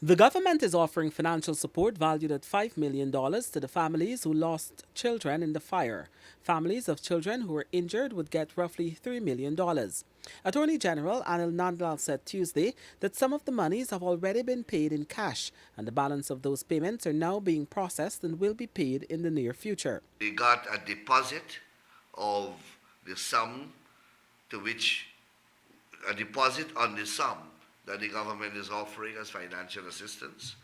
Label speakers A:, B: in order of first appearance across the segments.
A: The government is offering financial support valued at $5 million to the families who lost children in the fire. Families of children who were injured would get roughly $3 million. Attorney General Anil Nandlall said Tuesday that some of the monies have already been paid in cash and the balance of those payments are now being processed and will be paid in the near future.
B: They got a deposit of the sum to which a deposit on the sum that the government is offering as financial assistance.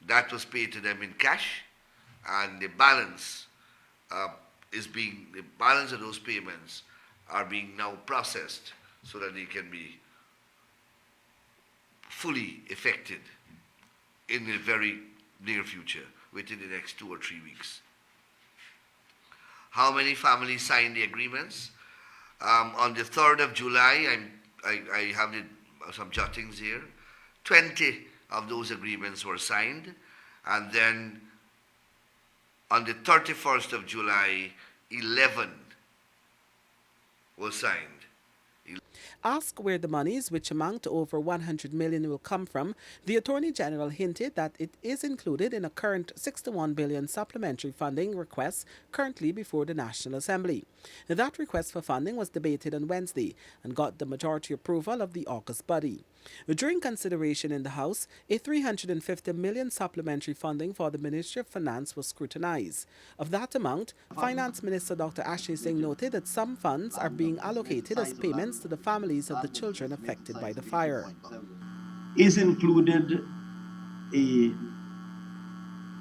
B: That was paid to them in cash, and the balance the balance of those payments are being now processed so that they can be fully effected in the very near future, within the next 2 or 3 weeks. How many families signed the agreements? On the 3rd of July, I have some jottings here. 20 of those agreements were signed, and then on the 31st of July, 11 were signed.
A: Asked where the monies, which amount to over $100 million, will come from, the Attorney General hinted that it is included in a current $61 billion supplementary funding request currently before the National Assembly. That request for funding was debated on Wednesday and got the majority approval of the August body. During consideration in the House, a $350 million supplementary funding for the Ministry of Finance was scrutinized. Of that amount, Finance Minister Dr. Ashley Singh noted that some funds are being allocated as payments to the families of the children affected by the fire.
C: Is included a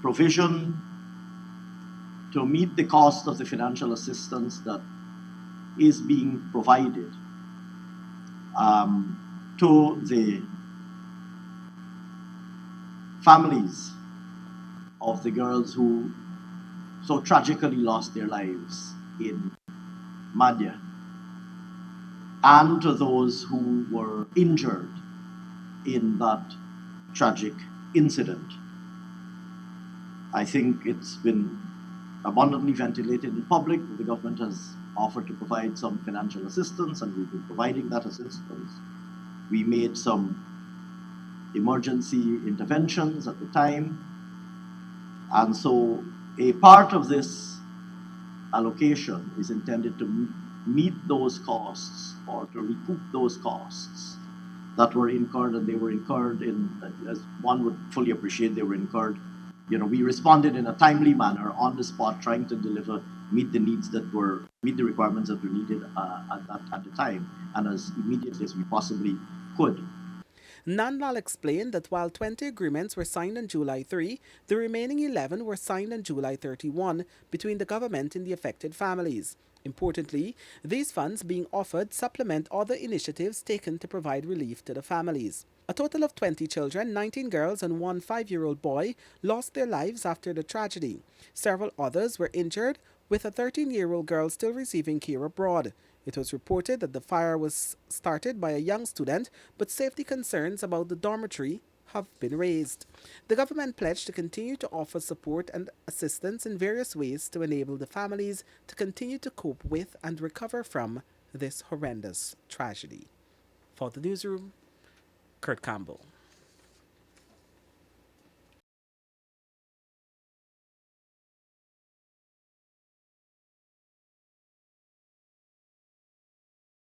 C: provision to meet the cost of the financial assistance that is being provided to the families of the girls who so tragically lost their lives in Mahdia, and to those who were injured in that tragic incident. I think it's been abundantly ventilated in public. The government has offered to provide some financial assistance, and we've been providing that assistance. We made some emergency interventions at the time, and so a part of this allocation is intended to meet those costs or to recoup those costs that were incurred, and they were incurred as one would fully appreciate, they were incurred. We responded in a timely manner on the spot, trying to meet the requirements that were needed at the time, and as immediately as we possibly could.
A: Nandlall explained that while 20 agreements were signed on July 3, the remaining 11 were signed on July 31 between the government and the affected families. Importantly, these funds being offered supplement other initiatives taken to provide relief to the families. A total of 20 children, 19 girls and one 5-year-old boy, lost their lives after the tragedy. Several others were injured, with a 13-year-old girl still receiving care abroad. It was reported that the fire was started by a young student, but safety concerns about the dormitory have been raised. The government pledged to continue to offer support and assistance in various ways to enable the families to continue to cope with and recover from this horrendous tragedy. For the newsroom, Kurt Campbell.